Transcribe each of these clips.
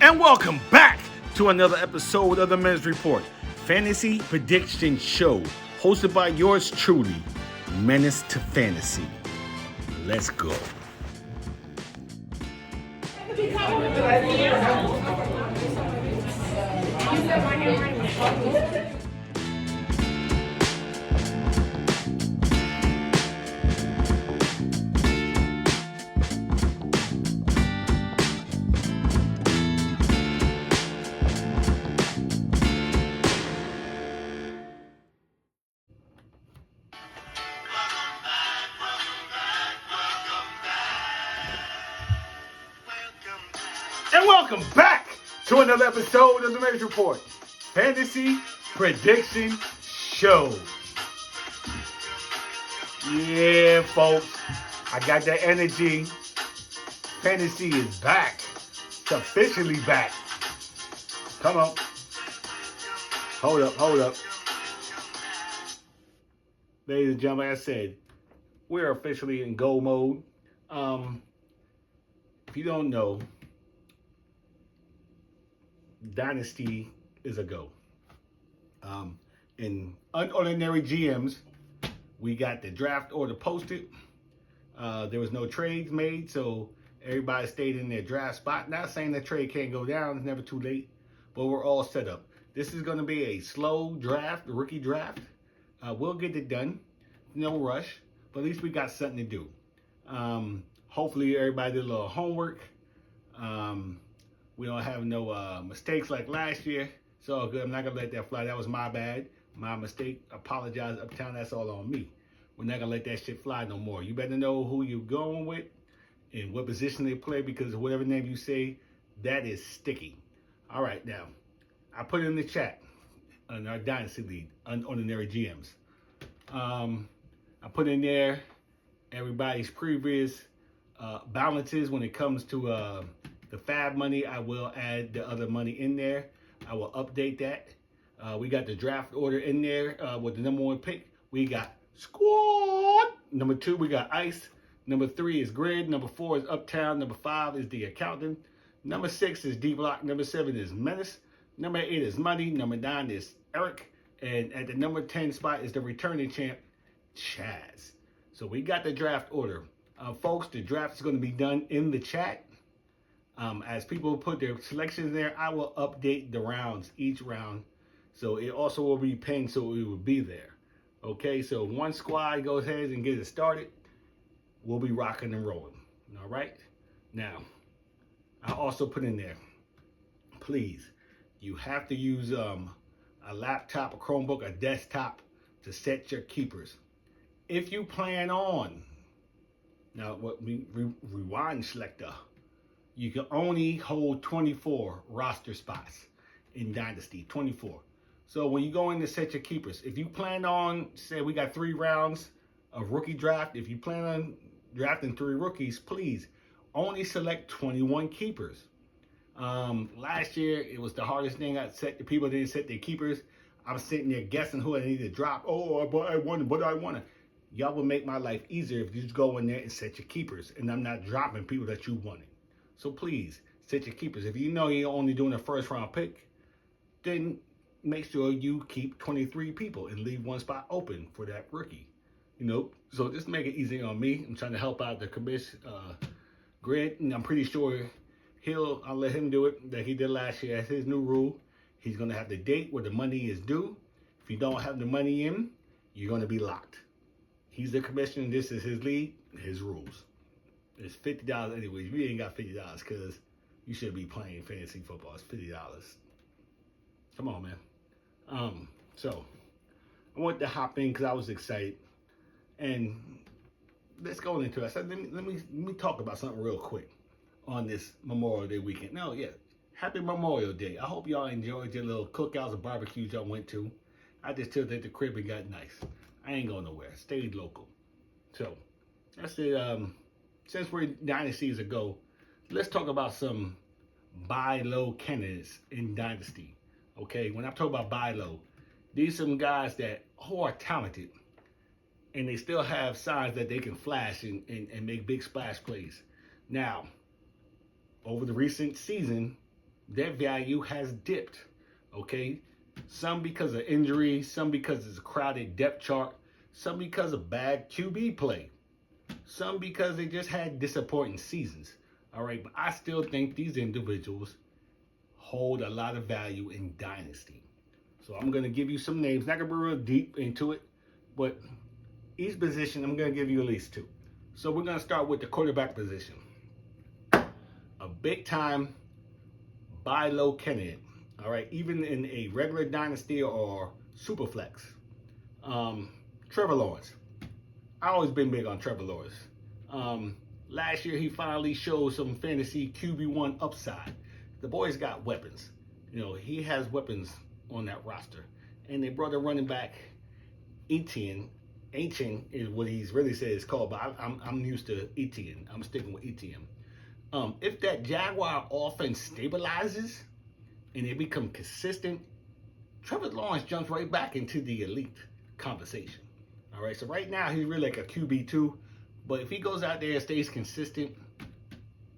And welcome back to another episode of the Men's Report, Fantasy Prediction Show, hosted by yours truly, Menace to Fantasy. Let's go. And welcome back to another episode of the Men's Report, Fantasy Prediction Show. Yeah, folks, I got that energy. Fantasy is back. It's officially back. Come on. Hold up. Ladies and gentlemen, like I said, we're officially in go mode. If you don't know, Dynasty is a go. In unordinary GMs, we got the draft order posted. There was no trades made, so everybody stayed in their draft spot. Not saying that trade can't go down, it's never too late, but we're all set up. This is going to be a slow draft, rookie draft. We'll get it done. No rush, but at least we got something to do. Hopefully everybody did a little homework. We don't have no mistakes like last year. So good. I'm not going to let that fly. That was my bad. My mistake. Apologize, Uptown. That's all on me. We're not going to let that shit fly no more. You better know who you're going with and what position they play, because whatever name you say, that is sticky. All right, now, I put it in the chat on our Dynasty League, Unordinary GMs. I put in there everybody's previous balances when it comes to the fab money. I will add the other money in there. I will update that. We got the draft order in there with the number 1 pick. We got Squad. Number 2, we got Ice. Number 3 is Grid. Number 4 is Uptown. Number 5 is The Accountant. Number 6 is D-Block. Number 7 is Menace. Number 8 is Money. Number 9 is Eric. And at the number 10 spot is the returning champ, Chaz. So we got the draft order. Folks, the draft is going to be done in the chat. As people put their selections there, I will update the rounds, each round. So it also will be pinned, so it will be there. Okay, so one squad goes ahead and gets it started. We'll be rocking and rolling. All right? Now, I also put in there, please, you have to use a laptop, a Chromebook, a desktop to set your keepers. If you plan on, now what we rewind selector, you can only hold 24 roster spots in Dynasty, 24. So when you go in to set your keepers, if you plan on, say we got 3 rounds of rookie draft, if you plan on drafting 3 rookies, please only select 21 keepers. Last year, it was the hardest thing. The people didn't set their keepers. I was sitting there guessing who I needed to drop. Oh, but I wanted, what do I want? Y'all would make my life easier if you just go in there and set your keepers, and I'm not dropping people that you wanted. So please, set your keepers. If you know you're only doing a first round pick, then make sure you keep 23 people and leave 1 spot open for that rookie. So just make it easy on me. I'm trying to help out the commish Grid, and I'm pretty sure I'll let him do it that he did last year. That's his new rule. He's going to have the date where the money is due. If you don't have the money in, you're going to be locked. He's the commissioner. This is his league, his rules. It's $50 anyway. If you ain't got $50, because you should be playing fantasy football. It's $50. Come on, man. So I wanted to hop in because I was excited, and let's go into it. So let me talk about something real quick on this Memorial Day weekend. No, yeah, happy Memorial Day. I hope y'all enjoyed your little cookouts and barbecues y'all went to. I just chilled at the crib and got nice. I ain't going nowhere. Stayed local. So that's it. Since we're dynasties ago, let's talk about some buy low candidates in Dynasty. Okay, when I talk about buy low, these are some guys who are talented, and they still have signs that they can flash and make big splash plays. Now, over the recent season, their value has dipped. Okay, some because of injury, some because it's a crowded depth chart, some because of bad QB play, some because they just had disappointing seasons. All right, but I still think these individuals hold a lot of value in dynasty. So I'm going to give you some names. Not going to be real deep into it, but each position I'm going to give you at least two. So we're going to start with the quarterback position. A big time buy low candidate. All right, even in a regular dynasty or super flex. Trevor Lawrence. I always been big on Trevor Lawrence. Last year he finally showed some fantasy QB1 upside. The boy's got weapons. You know, he has weapons on that roster. And they brought a running back, Etienne. Etienne is what he's really said it's called, but I'm used to Etienne. I'm sticking with Etienne. If that Jaguar offense stabilizes and they become consistent, Trevor Lawrence jumps right back into the elite conversation. All right, so right now he's really like a QB2, but if he goes out there and stays consistent,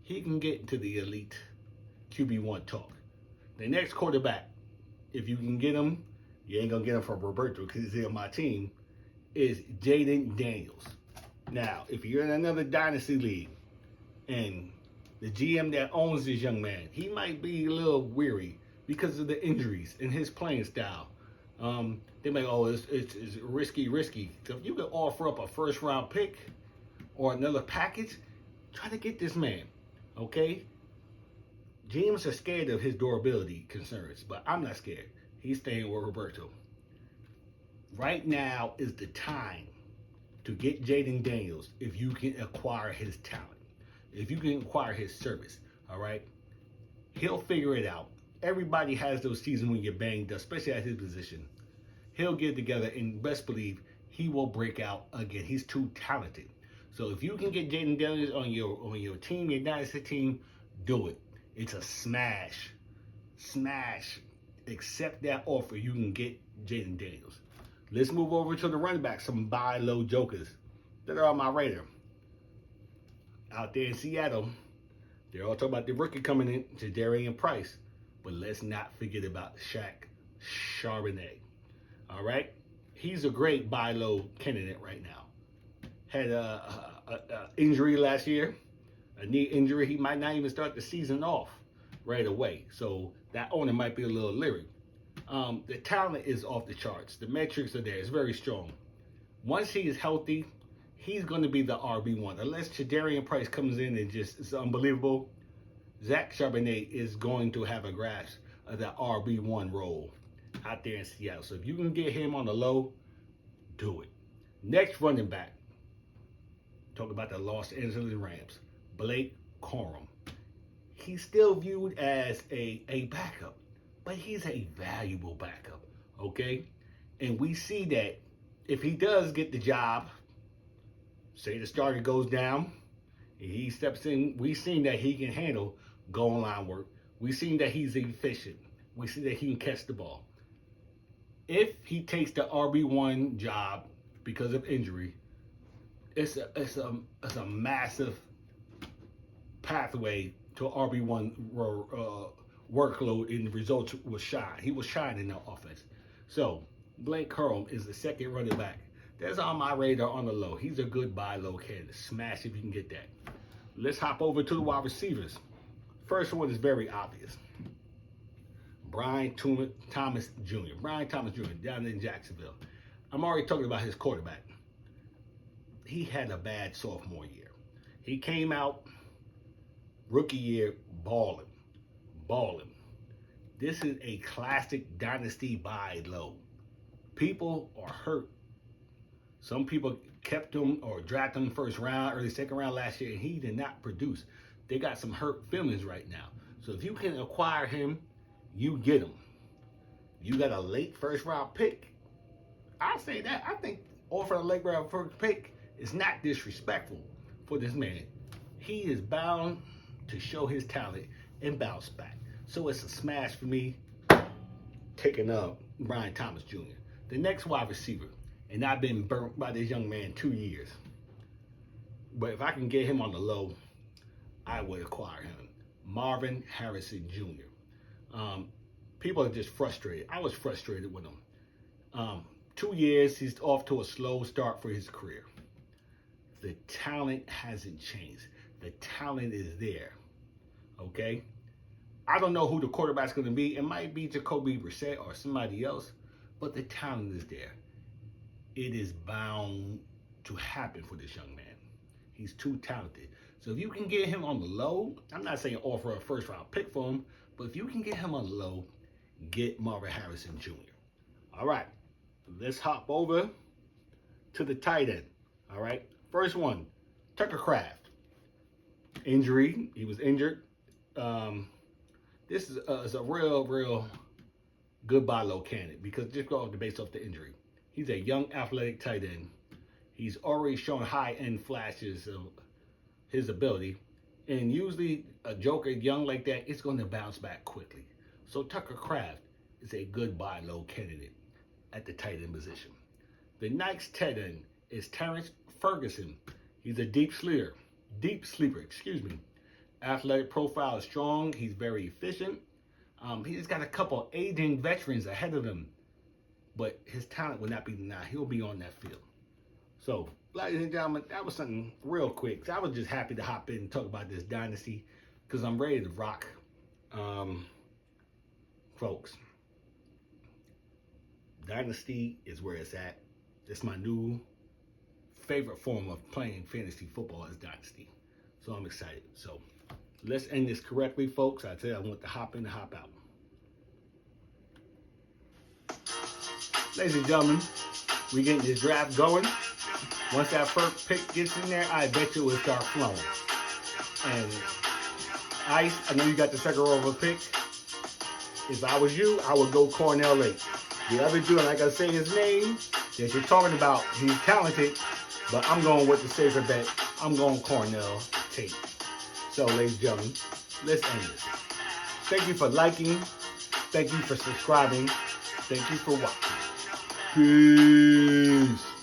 he can get into the elite QB1 talk. The next quarterback, if you can get him, you ain't gonna get him from Roberto because he's on my team, is Jaden Daniels. Now, if you're in another dynasty league and the GM that owns this young man, he might be a little weary because of the injuries and his playing style. They may, it's risky. So if you could offer up a first round pick or another package, try to get this man, okay? GMs are scared of his durability concerns, but I'm not scared. He's staying with Roberto. Right now is the time to get Jaden Daniels if you can acquire his talent, if you can acquire his service, all right? He'll figure it out. Everybody has those seasons when you're banged up, especially at his position. He'll get together and best believe he will break out again. He's too talented. So if you can get Jaden Daniels on your team, your dynasty team, do it. It's a smash. Accept that offer. You can get Jaden Daniels. Let's move over to the running back. Some buy low jokers that are on my radar. Out there in Seattle, they're all talking about the rookie coming in, Jadarian Price. But let's not forget about Shaq Charbonnet. All right? He's a great buy low candidate right now. Had a injury last year, a knee injury. He might not even start the season off right away. So that owner might be a little leery. The talent is off the charts. The metrics are there. It's very strong. Once he is healthy, he's going to be the RB1. Unless Jadarian Price comes in and just is unbelievable, Zach Charbonnet is going to have a grasp of that RB1 role out there in Seattle. So if you can get him on the low, do it. Next running back. Talk about the Los Angeles Rams. Blake Corum. He's still viewed as a backup, but he's a valuable backup, okay? And we see that if he does get the job, say the starter goes down, and he steps in, we've seen that he can handle goal line work. We've seen that he's efficient. We see that he can catch the ball. If he takes the RB1 job because of injury, it's a massive pathway to RB1 workload, and the results will shine. He will shine in the offense. So Blake Corum is the second running back that's on my radar on the low. He's a good buy low candidate. Smash if you can get that. Let's hop over to the wide receivers. First one is very obvious. Brian Thomas Jr. Brian Thomas Jr. down in Jacksonville. I'm already talking about his quarterback. He had a bad sophomore year. He came out rookie year balling. This is a classic dynasty buy low. People are hurt. Some people kept him or drafted him first round, early second round last year, and he did not produce. They got some hurt feelings right now. So if you can acquire him, you get him. You got a late first round pick. I say that. I think offering a late round first pick is not disrespectful for this man. He is bound to show his talent and bounce back. So it's a smash for me taking up Brian Thomas Jr. The next wide receiver, and I've been burnt by this young man 2 years. But if I can get him on the low, I would acquire him. Marvin Harrison Jr. People are just frustrated. I was frustrated with him. 2 years, he's off to a slow start for his career. The talent hasn't changed. The talent is there. Okay? I don't know who the quarterback's going to be. It might be Jacoby Brissett or somebody else, but the talent is there. It is bound to happen for this young man. He's too talented. So if you can get him on the low, I'm not saying offer a first round pick for him, but if you can get him on the low, get Marvin Harrison Jr. All right, let's hop over to the tight end. All right, first one, Tucker Kraft. Injury, he was injured. This is a real good buy low candidate because just go based off the injury. He's a young athletic tight end. He's already shown high end flashes of his ability. And usually a joker young like that, it's going to bounce back quickly. So Tucker Kraft is a good buy low candidate at the tight end position. The next tight end is Terrence Ferguson. He's a deep sleeper. Athletic profile is strong. He's very efficient. He's got a couple aging veterans ahead of him, but his talent will not be denied. He'll be on that field. So, ladies and gentlemen, that was something real quick. I was just happy to hop in and talk about this dynasty because I'm ready to rock. Folks, dynasty is where it's at. It's my new favorite form of playing fantasy football is dynasty. So I'm excited. So let's end this correctly, folks. I tell you, I want to hop in and hop out. Ladies and gentlemen, we getting this draft going. Once that first pick gets in there, I bet you it will start flowing. And Ice, I know you got the second overall pick. If I was you, I would go Cornell late. The other dude, and I gotta say his name, that you're talking about, he's talented, but I'm going with the safer bet. I'm going Cornell Tate. So, ladies and gentlemen, let's end this. Thank you for liking. Thank you for subscribing. Thank you for watching. Peace.